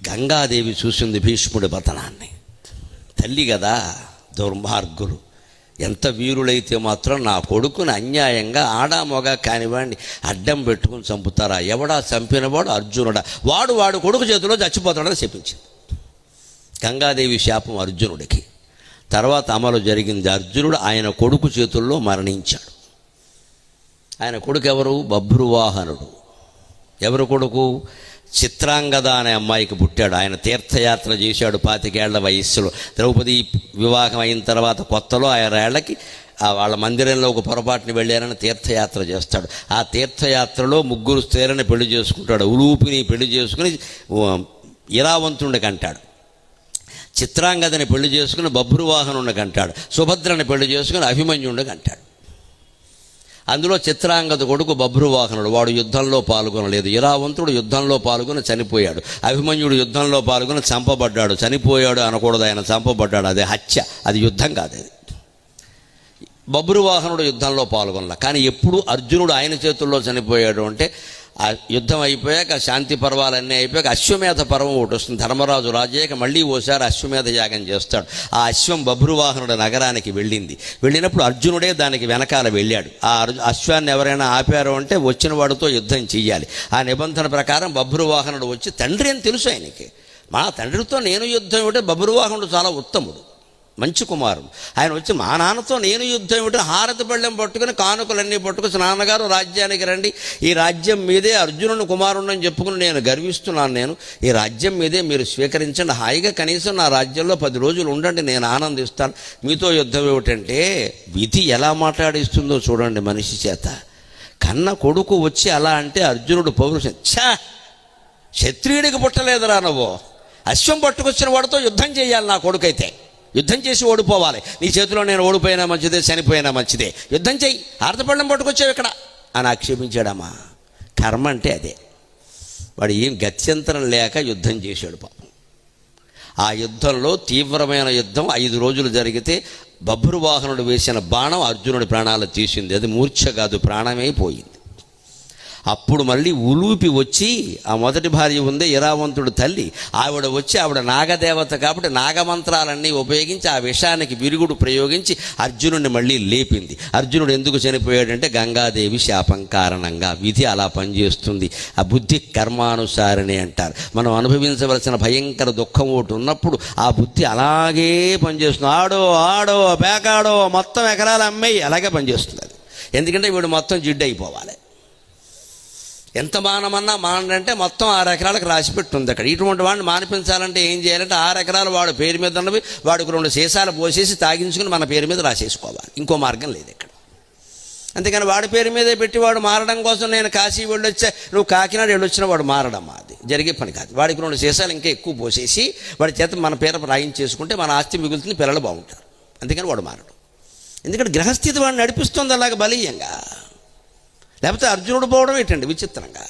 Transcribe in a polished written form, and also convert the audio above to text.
గంగాదేవి చూసింది భీష్ముడి పతనాన్ని. తల్లి కదా, దుర్మార్గులు ఎంత వీరులైతే మాత్రం నా కొడుకుని అన్యాయంగా ఆడామొగ కానివాడిని అడ్డం పెట్టుకుని చంపుతారా? ఎవడా చంపినవాడు? అర్జునుడా? వాడు కొడుకు చేతిలో చచ్చిపోతాడని చెప్పించింది గంగాదేవి శాపం అర్జునుడికి. తర్వాత అమలు జరిగింది. అర్జునుడు ఆయన కొడుకు చేతుల్లో మరణించాడు. ఆయన కొడుకు ఎవరు? బభ్రువాహనుడు. ఎవరు కొడుకు? చిత్రాంగద అనే అమ్మాయికి పుట్టాడు. ఆయన తీర్థయాత్ర చేశాడు 25 ఏళ్ల వయస్సులో. ద్రౌపది వివాహం అయిన తర్వాత కొత్తలో 6 ఏళ్లకి వాళ్ళ మందిరంలో ఒక పొరపాటుని వెళ్ళారని తీర్థయాత్ర చేస్తాడు. ఆ తీర్థయాత్రలో 3 స్త్రీలను పెళ్లి చేసుకుంటాడు. ఉలూపిని పెళ్లి చేసుకుని ఇరావంతుడికి అంటాడు. చిత్రాంగదని పెళ్లి చేసుకుని బభ్రువాహనుడికి అంటాడు. సుభద్రని పెళ్లి చేసుకుని అభిమన్యుడికి అంటాడు. అందులో చిత్రాంగద కొడుకు బభ్రువాహనుడు. వాడు యుద్ధంలో పాల్గొనలేదు. ఇరావంతుడు యుద్ధంలో పాల్గొని చనిపోయాడు. అభిమన్యుడు యుద్ధంలో పాల్గొని చంపబడ్డాడు. చనిపోయాడు అనకూడదు, ఆయన చంపబడ్డాడు. అదే హత్య, అది యుద్ధం కాదు. అది బభ్రువాహనుడు యుద్ధంలో పాల్గొనలే. కానీ ఎప్పుడు అర్జునుడు ఆయన చేతుల్లో చనిపోయాడు అంటే ఆ యుద్ధం అయిపోయాక, శాంతి పర్వాలన్నీ అయిపోయాక అశ్వమేధ పర్వం ఒకటి వస్తుంది. ధర్మరాజు రాజయ్యాక మళ్ళీ ఓసారి అశ్వమేధ యాగం చేస్తాడు. ఆ అశ్వం బభ్రువాహనుడు నగరానికి వెళ్ళినప్పుడు అర్జునుడే దానికి వెనకాల వెళ్ళాడు. ఆ అశ్వాన్ని ఎవరైనా ఆపారు అంటే వచ్చిన వాడితో యుద్ధం చెయ్యాలి. ఆ నిబంధన ప్రకారం బభ్రువాహనుడు వచ్చి, తండ్రి అని తెలుసు ఆయనకి, మా తండ్రితో నేను యుద్ధం ఏమిటో. బభ్రువాహనుడు చాలా ఉత్తముడు, మంచి కుమారుడు. ఆయన వచ్చి మా నాన్నతో నేను యుద్ధం ఏమిటో, హారతి పళ్ళెం పట్టుకుని కానుకలన్నీ పట్టుకుని, నాన్నగారు రాజ్యానికి రండి, ఈ రాజ్యం మీదే, అర్జునుని కుమారుణ్ణని చెప్పుకుని నేను గర్విస్తున్నాను, నేను ఈ రాజ్యం మీదే మీరు స్వీకరించండి, హాయిగా కనీసం నా రాజ్యంలో 10 రోజులు ఉండండి, నేను ఆనందిస్తాను, మీతో యుద్ధం ఏమిటంటే విధి ఎలా మాట్లాడిస్తుందో చూడండి మనిషి చేత. కన్న కొడుకు వచ్చి అలా అంటే అర్జునుడు పౌరుషం, క్షత్రియుడికి పుట్టలేదురా నువ్వు, అశ్వం పట్టుకొచ్చిన వాడితో యుద్ధం చేయాలి, నా కొడుకైతే యుద్ధం చేసి ఓడిపోవాలి, నీ చేతిలో నేను ఓడిపోయినా మంచిదే, చనిపోయినా మంచిదే, యుద్ధం చెయ్యి, ఆర్తపళ్ళం పట్టుకొచ్చావు ఇక్కడ అని ఆక్షేపించాడమ్మా. కర్మ అంటే అదే. వాడు ఏం గత్యంతరం లేక యుద్ధం చేశాడు పాపం. ఆ యుద్ధంలో తీవ్రమైన యుద్ధం 5 రోజులు జరిగితే బభ్రువాహనుడు వేసిన బాణం అర్జునుడి ప్రాణాలు తీసింది. అది మూర్ఛ కాదు, ప్రాణమే పోయింది. అప్పుడు మళ్ళీ ఉలూపి వచ్చి, ఆ మొదటి భార్య ఉంది ఇరావంతుడు తల్లి, ఆవిడ వచ్చి, ఆవిడ నాగదేవత కాబట్టి నాగమంత్రాలన్నీ ఉపయోగించి ఆ విషానికి విరుగుడు ప్రయోగించి అర్జునుడిని మళ్ళీ లేపింది. అర్జునుడు ఎందుకు చనిపోయాడంటే గంగాదేవి శాపం కారణంగా. విధి అలా పనిచేస్తుంది. ఆ బుద్ధి కర్మానుసారిణి అంటారు. మనం అనుభవించవలసిన భయంకర దుఃఖం ఒకటి ఉన్నప్పుడు ఆ బుద్ధి అలాగే పనిచేస్తుంది. ఆడో పేకాడో మొత్తం ఎకరాలు అమ్మేయి, అలాగే పనిచేస్తుంది అది. ఎందుకంటే వీడు మొత్తం జిడ్డు అయిపోవాలి. ఎంత మానమన్నా మానంటే మొత్తం 6 ఎకరాలకు రాసి పెట్టుంది అక్కడ. ఇటువంటి వాడిని మానిపించాలంటే ఏం చేయాలంటే 6 ఎకరాలు వాడు పేరు మీద ఉన్నవి వాడికి 2 సీసాలు పోసేసి తాగించుకుని మన పేరు మీద రాసేసుకోవాలి. ఇంకో మార్గం లేదు ఇక్కడ. అంతేకాని వాడి పేరు మీదే పెట్టి వాడు మారడం కోసం నేను కాశీ వెళ్ళొచ్చా, నువ్వు కాకినాడ వెళ్ళొచ్చిన వాడు మారడం అది జరిగే పని కాదు. వాడికి 2 సీసాలు ఇంకా ఎక్కువ పోసేసి వాడి చేత మన పేరు రాయించేసుకుంటే మన ఆస్తి మిగులుతుంది, పిల్లలు బాగుంటారు. అందుకని వాడు మారడం. ఎందుకంటే గ్రహస్థితి వాడిని నడిపిస్తుంది అలాగ బలీయంగా. లేకపోతే అర్జునుడు పోవడం ఏంటండి విచిత్రంగా.